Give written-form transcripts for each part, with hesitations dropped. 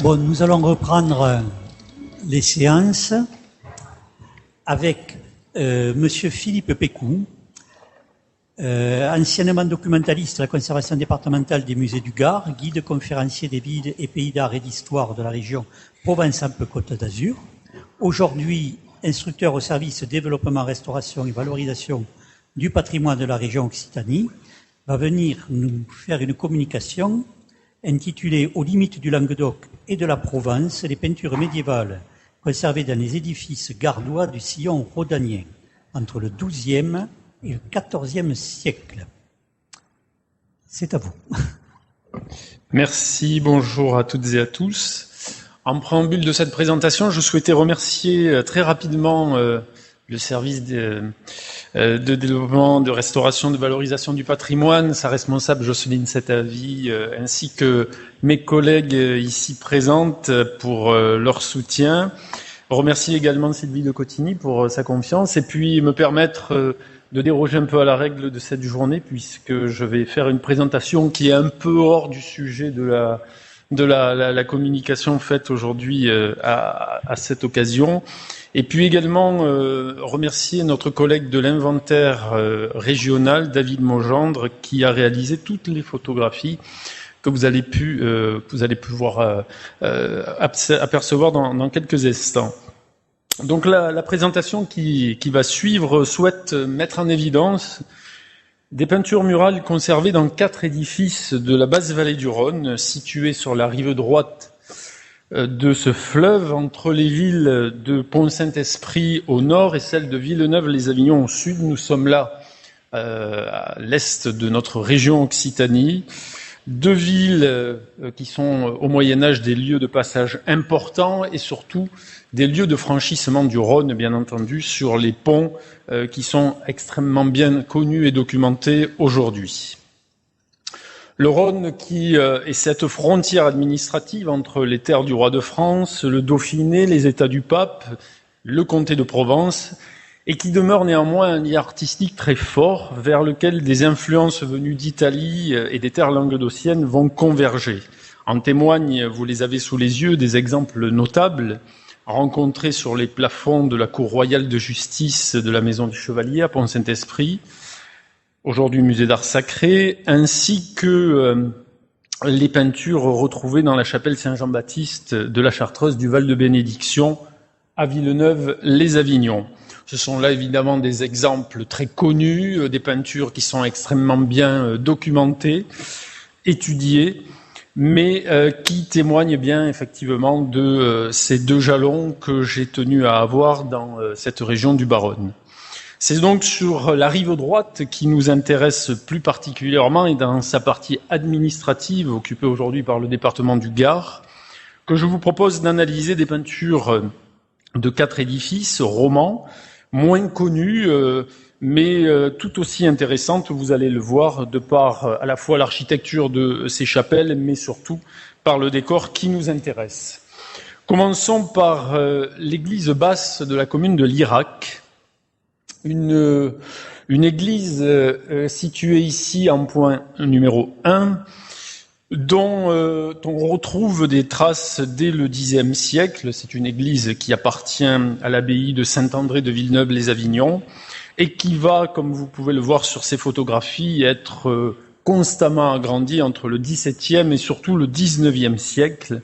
Bon, nous allons reprendre les séances avec Monsieur Philippe Pécou, anciennement documentaliste à la conservation départementale des musées du Gard, guide conférencier des villes et pays d'art et d'histoire de la région Provence-Alpes-Côte d'Azur. Aujourd'hui, instructeur au service développement, restauration et valorisation du patrimoine de la région Occitanie, va venir nous faire une communication intitulée « Aux limites du Languedoc et de la Provence, les peintures médiévales conservées dans les édifices gardois du sillon rhodanien entre le XIIe et le XIVe siècle ». C'est à vous. Merci, bonjour à toutes et à tous. En préambule de cette présentation, je souhaitais remercier très rapidement le service de développement, de restauration, de valorisation du patrimoine, sa responsable Jocelyne Setavi, ainsi que mes collègues ici présentes pour leur soutien. Remercier également Sylvie de Cotigny pour sa confiance et puis me permettre de déroger un peu à la règle de cette journée puisque je vais faire une présentation qui est un peu hors du sujet de la communication faite aujourd'hui à cette occasion. Et puis également remercier notre collègue de l'inventaire régional, David Mogendre, qui a réalisé toutes les photographies que vous allez pouvoir apercevoir dans quelques instants. Donc la présentation qui va suivre souhaite mettre en évidence des peintures murales conservées dans 4 édifices de la basse vallée du Rhône, situés sur la rive droite de ce fleuve, entre les villes de Pont-Saint-Esprit au nord et celle de Villeneuve-les-Avignon au sud. Nous sommes là à l'est de notre région Occitanie. 2 villes qui sont au Moyen-Âge des lieux de passage importants et surtout des lieux de franchissement du Rhône, bien entendu, sur les ponts qui sont extrêmement bien connus et documentés aujourd'hui. Le Rhône qui est cette frontière administrative entre les terres du roi de France, le Dauphiné, les États du Pape, le comté de Provence, et qui demeure néanmoins un lien artistique très fort vers lequel des influences venues d'Italie et des terres languedociennes vont converger. En témoignent, vous les avez sous les yeux, des exemples notables rencontrés sur les plafonds de la cour royale de justice de la Maison du Chevalier à Pont-Saint-Esprit, aujourd'hui musée d'art sacré, ainsi que les peintures retrouvées dans la chapelle Saint-Jean-Baptiste de la Chartreuse du Val de Bénédiction à Villeneuve-les-Avignon. Ce sont là évidemment des exemples très connus, des peintures qui sont extrêmement bien documentées, étudiées, mais qui témoignent bien effectivement de ces 2 jalons que j'ai tenu à avoir dans cette région du Bas-Rhône. C'est donc sur la rive droite qui nous intéresse plus particulièrement et dans sa partie administrative occupée aujourd'hui par le département du Gard que je vous propose d'analyser des peintures de 4 édifices romans, moins connus, mais tout aussi intéressantes, vous allez le voir, de par à la fois l'architecture de ces chapelles, mais surtout par le décor qui nous intéresse. Commençons par l'église basse de la commune de Lirac, une église située ici en point numéro 1, dont on retrouve des traces dès le Xe siècle. C'est une église qui appartient à l'abbaye de Saint-André de Villeneuve-les-Avignon et qui va, comme vous pouvez le voir sur ces photographies, être constamment agrandie entre le XVIIe et surtout le XIXe siècle.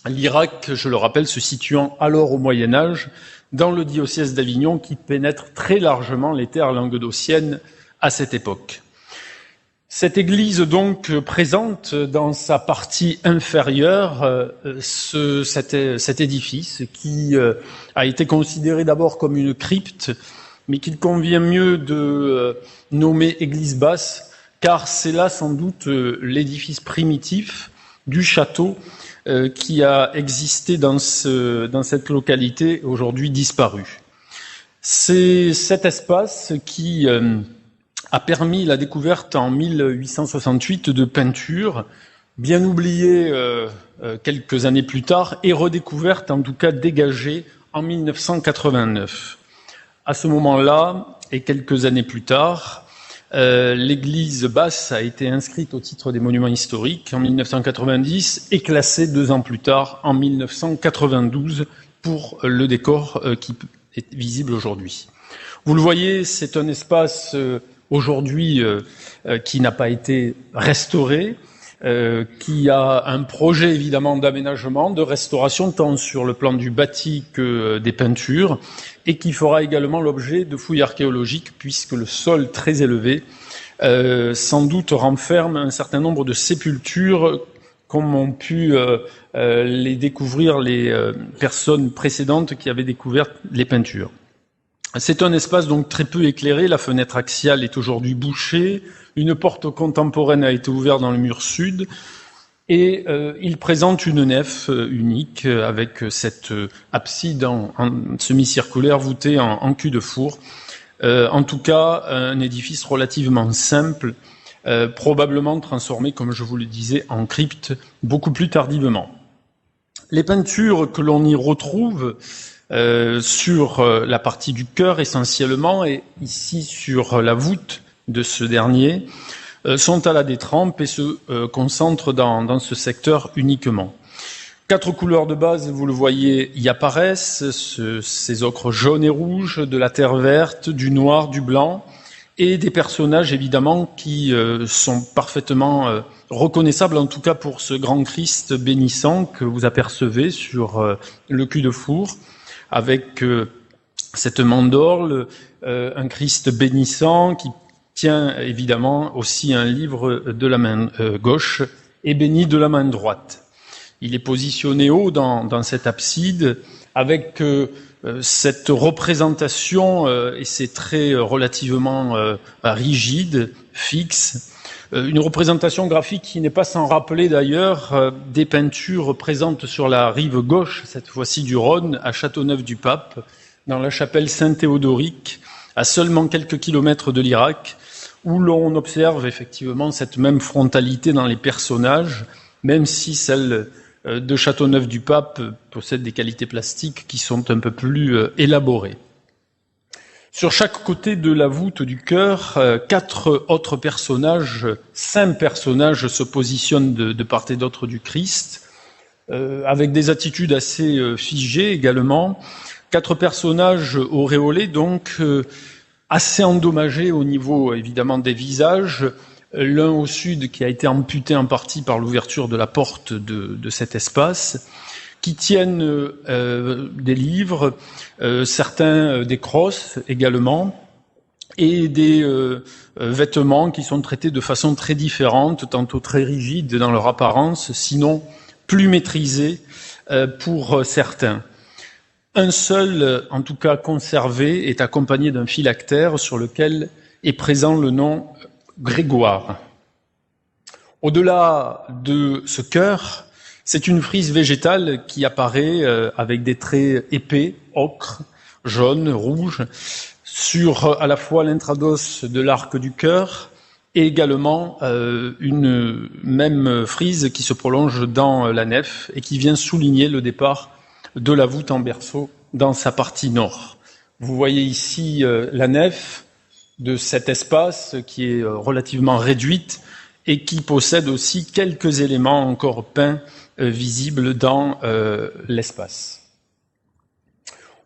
Lirac, je le rappelle, se situant alors au Moyen-Âge, dans le diocèse d'Avignon qui pénètre très largement les terres languedociennes à cette époque. Cette église donc présente dans sa partie inférieure cet édifice qui a été considéré d'abord comme une crypte, mais qu'il convient mieux de nommer église basse, car c'est là sans doute l'édifice primitif du château qui a existé dans cette localité aujourd'hui disparue. C'est cet espace qui a permis la découverte en 1868 de peintures bien oubliées quelques années plus tard et redécouvertes, en tout cas dégagées, en 1989. À ce moment-là, et quelques années plus tard, L'église basse a été inscrite au titre des monuments historiques en 1990 et classée 2 ans plus tard, en 1992, pour le décor qui est visible aujourd'hui. Vous le voyez, c'est un espace aujourd'hui qui n'a pas été restauré, qui a un projet évidemment d'aménagement, de restauration, tant sur le plan du bâti que des peintures, et qui fera également l'objet de fouilles archéologiques, puisque le sol très élevé sans doute renferme un certain nombre de sépultures, comme ont pu les découvrir les personnes précédentes qui avaient découvert les peintures. C'est un espace donc très peu éclairé, la fenêtre axiale est aujourd'hui bouchée, une porte contemporaine a été ouverte dans le mur sud, et il présente une nef unique avec cette abside en semi-circulaire voûtée en cul de four. En tout cas, un édifice relativement simple, probablement transformé, comme je vous le disais, en crypte beaucoup plus tardivement. Les peintures que l'on y retrouve sur la partie du chœur essentiellement, et ici sur la voûte de ce dernier, sont à la détrempe et se concentrent dans ce secteur uniquement. 4 couleurs de base, vous le voyez, y apparaissent, ces ocres jaunes et rouges, de la terre verte, du noir, du blanc, et des personnages évidemment qui sont parfaitement reconnaissables, en tout cas pour ce grand Christ bénissant que vous apercevez sur le cul de four, avec cette mandorle, un Christ bénissant qui tient évidemment aussi un livre de la main gauche et béni de la main droite. Il est positionné haut dans cette abside avec cette représentation et ces traits relativement rigides, fixes. Une représentation graphique qui n'est pas sans rappeler d'ailleurs des peintures présentes sur la rive gauche, cette fois-ci du Rhône, à Châteauneuf-du-Pape, dans la chapelle Saint-Théodoric, à seulement quelques kilomètres de l'Irak, où l'on observe effectivement cette même frontalité dans les personnages, même si celle de Châteauneuf-du-Pape possède des qualités plastiques qui sont un peu plus élaborées. Sur chaque côté de la voûte du chœur, 4 autres personnages, 5 personnages se positionnent de part et d'autre du Christ, avec des attitudes assez figées également. 4 personnages auréolés, donc assez endommagés au niveau évidemment des visages. L'un au sud qui a été amputé en partie par l'ouverture de la porte de cet espace, qui tiennent des livres, certains des crosses également, et des vêtements qui sont traités de façon très différente, tantôt très rigides dans leur apparence, sinon plus maîtrisés pour certains. Un seul, en tout cas conservé, est accompagné d'un phylactère sur lequel est présent le nom Grégoire. Au-delà de ce chœur, c'est une frise végétale qui apparaît avec des traits épais, ocre, jaune, rouge, sur à la fois l'intrados de l'arc du chœur et également une même frise qui se prolonge dans la nef et qui vient souligner le départ de la voûte en berceau dans sa partie nord. Vous voyez ici la nef de cet espace qui est relativement réduite et qui possède aussi quelques éléments encore peints visibles dans l'espace.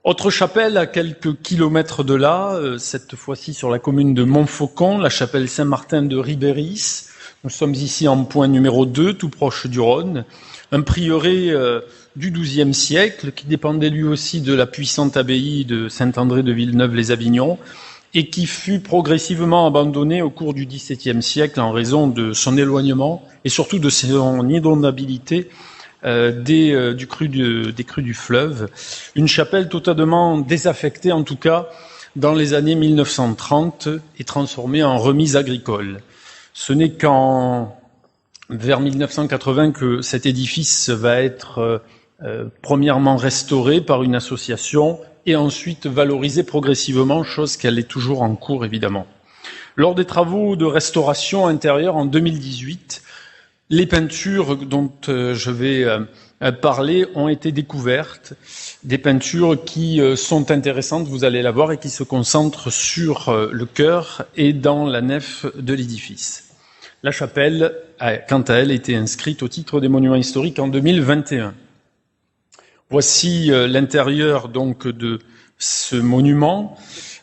Autre chapelle à quelques kilomètres de là, cette fois-ci sur la commune de Montfaucon, la chapelle Saint-Martin de Ribéris. Nous sommes ici en point numéro 2, tout proche du Rhône. Un prieuré du XIIe siècle qui dépendait lui aussi de la puissante abbaye de Saint-André de Villeneuve-les-Avignon et qui fut progressivement abandonné au cours du XVIIe siècle en raison de son éloignement et surtout de son inondabilité des crues du fleuve. Une chapelle totalement désaffectée, en tout cas dans les années 1930, et transformée en remise agricole. Ce n'est vers 1980 que cet édifice va être premièrement restauré par une association et ensuite valorisé progressivement, chose qu'elle est toujours en cours évidemment. Lors des travaux de restauration intérieure en 2018, les peintures dont je vais parlé ont été découvertes, des peintures qui sont intéressantes, vous allez la voir, et qui se concentrent sur le chœur et dans la nef de l'édifice. La chapelle a, quant à elle, été inscrite au titre des monuments historiques en 2021. Voici l'intérieur donc de ce monument,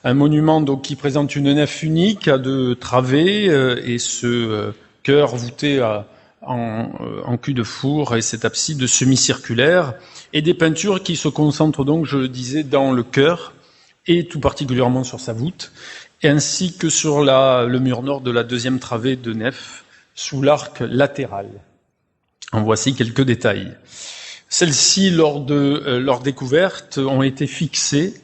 un monument donc qui présente une nef unique à 2 travées et ce chœur voûté en cul de four et cette abside semi-circulaire, et des peintures qui se concentrent donc, je le disais, dans le chœur et tout particulièrement sur sa voûte, ainsi que sur le mur nord de la 2e travée de nef sous l'arc latéral. En voici quelques détails. Celles-ci, lors de leur découverte, ont été fixées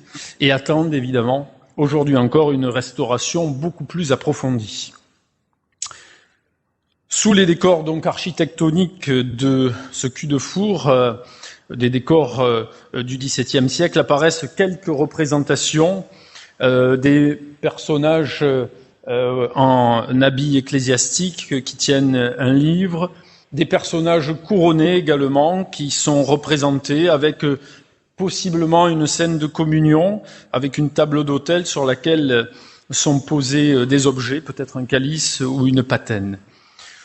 et attendent évidemment aujourd'hui encore une restauration beaucoup plus approfondie. Sous les décors donc architectoniques de ce cul de four, des décors du XVIIe siècle, apparaissent quelques représentations des personnages en habits ecclésiastiques qui tiennent un livre, des personnages couronnés également qui sont représentés avec possiblement une scène de communion, avec une table d'autel sur laquelle sont posés des objets, peut-être un calice ou une patène.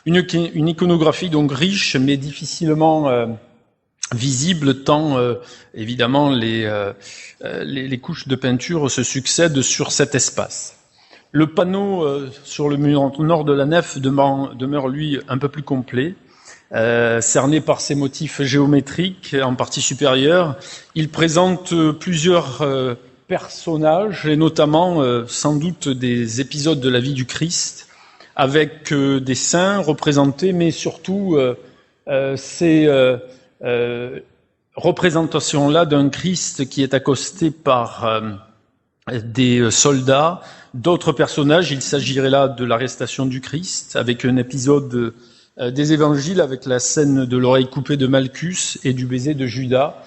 Une iconographie donc riche mais difficilement visible tant évidemment les couches de peinture se succèdent sur cet espace. Le panneau sur le mur nord de la nef demeure lui un peu plus complet. Cerné par ses motifs géométriques en partie supérieure, il présente plusieurs personnages et notamment sans doute des épisodes de la vie du Christ avec des saints représentés, mais surtout ces représentations-là d'un Christ qui est accosté par des soldats, d'autres personnages. Il s'agirait là de l'arrestation du Christ avec un épisode des évangiles avec la scène de l'oreille coupée de Malchus et du baiser de Judas,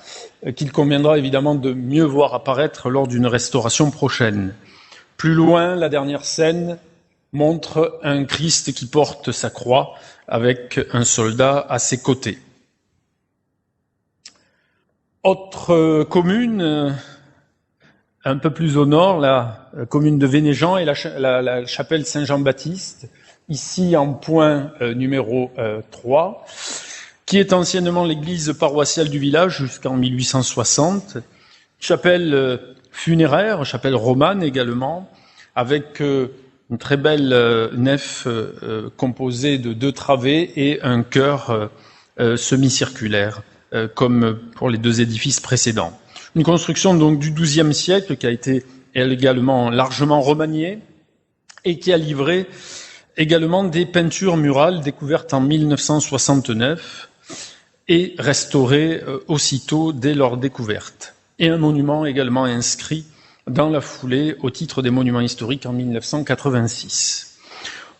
qu'il conviendra évidemment de mieux voir apparaître lors d'une restauration prochaine. Plus loin, la dernière scène montre un Christ qui porte sa croix avec un soldat à ses côtés. Autre commune, un peu plus au nord, la commune de Vénéjean et la chapelle Saint-Jean-Baptiste, ici en point numéro 3, qui est anciennement l'église paroissiale du village jusqu'en 1860. Chapelle funéraire, chapelle romane également, avec une très belle nef composée de 2 travées et un chœur semi-circulaire, comme pour les 2 édifices précédents. Une construction donc du XIIe siècle qui a été également largement remaniée et qui a livré également des peintures murales découvertes en 1969 et restaurées aussitôt dès leur découverte. Et un monument également inscrit dans la foulée au titre des monuments historiques en 1986.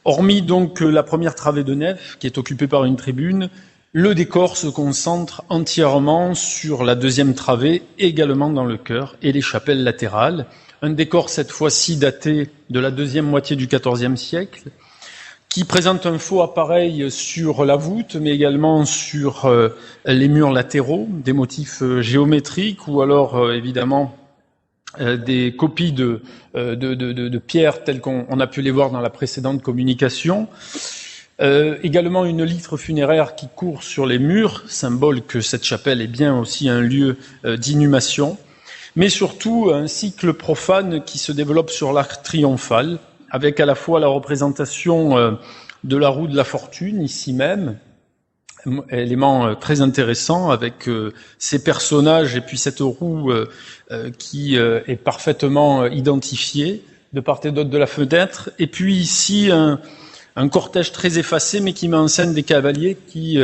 Hormis donc la première travée de nef qui est occupée par une tribune, le décor se concentre entièrement sur la 2e travée, également dans le chœur, et les chapelles latérales. Un décor cette fois-ci daté de la 2e moitié du XIVe siècle, qui présente un faux appareil sur la voûte, mais également sur les murs latéraux, des motifs géométriques ou alors évidemment des copies de pierres telles qu'on a pu les voir dans la précédente communication. Également une litre funéraire qui court sur les murs, symbole que cette chapelle est bien aussi un lieu d'inhumation, mais surtout un cycle profane qui se développe sur l'arc triomphal, avec à la fois la représentation de la roue de la fortune, ici même, élément très intéressant avec ces personnages et puis cette roue qui est parfaitement identifiée de part et d'autre de la fenêtre, et puis ici un cortège très effacé mais qui met en scène des cavaliers qui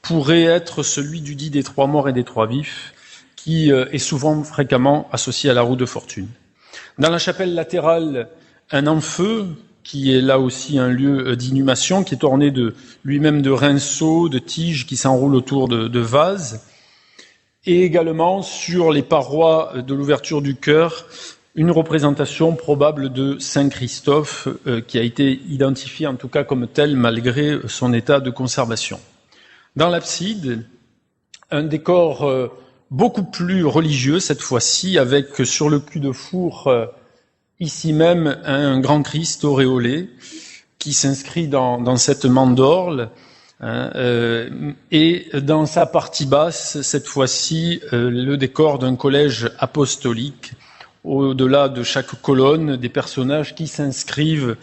pourrait être celui du dit des 3 morts et des 3 vifs, qui est souvent fréquemment associé à la roue de fortune. Dans la chapelle latérale, un amphieu, qui est là aussi un lieu d'inhumation, qui est orné lui-même de rinceaux, de tiges qui s'enroulent autour de vases, et également sur les parois de l'ouverture du chœur, une représentation probable de Saint Christophe, qui a été identifiée en tout cas comme tel malgré son état de conservation. Dans l'abside, un décor beaucoup plus religieux cette fois-ci, avec sur le cul de four, ici même, un grand Christ auréolé qui s'inscrit dans cette mandorle. Et dans sa partie basse, cette fois-ci, le décor d'un collège apostolique. Au-delà de chaque colonne, des personnages qui s'inscrivent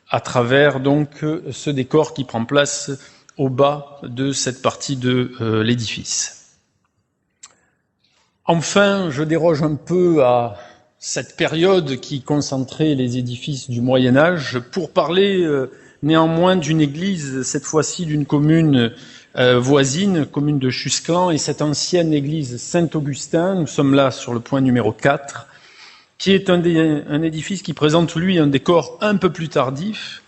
à travers donc ce décor qui prend place au bas de cette partie de l'édifice. Enfin, je déroge un peu à cette période qui concentrait les édifices du Moyen-Âge pour parler néanmoins d'une église, cette fois-ci d'une commune voisine, commune de Chusclan, et cette ancienne église Saint-Augustin. Nous sommes là sur le point numéro 4, qui est un édifice qui présente, lui, un décor un peu plus tardif,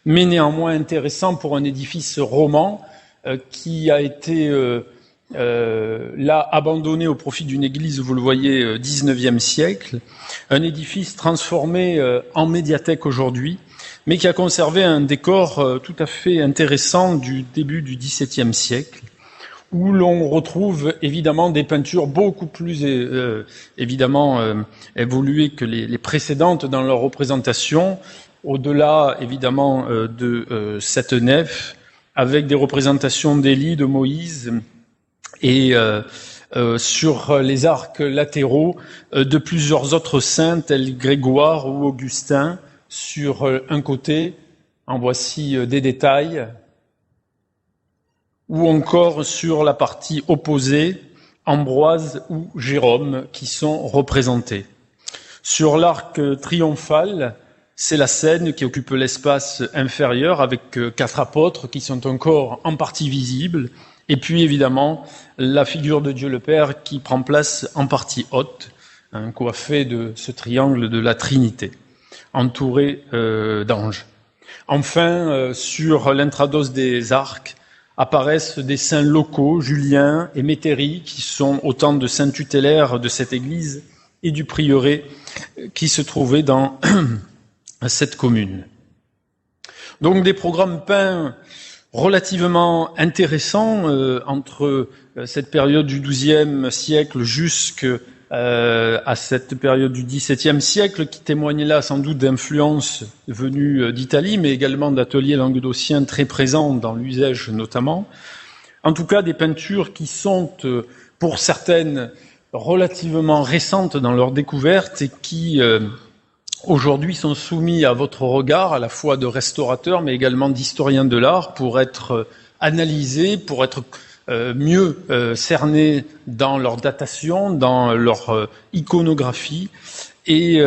mais néanmoins intéressant pour un édifice roman qui a été là abandonné au profit d'une église, vous le voyez, 19e siècle, un édifice transformé en médiathèque aujourd'hui, mais qui a conservé un décor tout à fait intéressant du début du XVIIe siècle, où l'on retrouve évidemment des peintures beaucoup plus évoluées que les précédentes dans leur représentation, au-delà évidemment de cette nef, avec des représentations d'Élie, de Moïse, et sur les arcs latéraux de plusieurs autres saints, tels Grégoire ou Augustin, sur un côté, en voici des détails, ou encore sur la partie opposée, Ambroise ou Jérôme, qui sont représentés. Sur l'arc triomphal, c'est la scène qui occupe l'espace inférieur, avec 4 apôtres qui sont encore en partie visibles, et puis évidemment la figure de Dieu le Père qui prend place en partie haute, coiffée de ce triangle de la Trinité, entouré d'anges. Enfin, sur l'intrados des arcs, apparaissent des saints locaux, Julien et Métairie, qui sont autant de saints tutélaires de cette église et du prieuré qui se trouvait dans cette commune. Donc des programmes peints relativement intéressants entre cette période du XIIe siècle jusqu'à cette période du XVIIe siècle, qui témoignait là sans doute d'influences venues d'Italie, mais également d'ateliers languedociens très présents dans l'usage notamment. En tout cas, des peintures qui sont, pour certaines, relativement récentes dans leur découverte et qui, aujourd'hui, sont soumis à votre regard, à la fois de restaurateurs, mais également d'historiens de l'art, pour être analysés, pour être mieux cernés dans leur datation, dans leur iconographie, et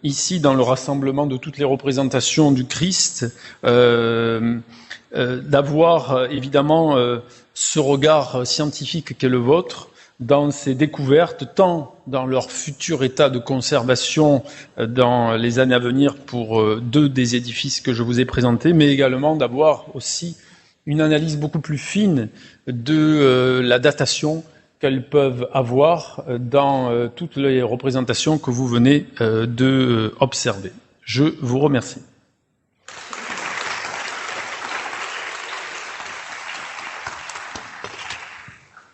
ici dans le rassemblement de toutes les représentations du Christ, d'avoir évidemment ce regard scientifique qu'est le vôtre dans ces découvertes, tant dans leur futur état de conservation dans les années à venir pour 2 des édifices que je vous ai présentés, mais également d'avoir aussi une analyse beaucoup plus fine de la datation qu'elles peuvent avoir dans toutes les représentations que vous venez de observer. Je vous remercie.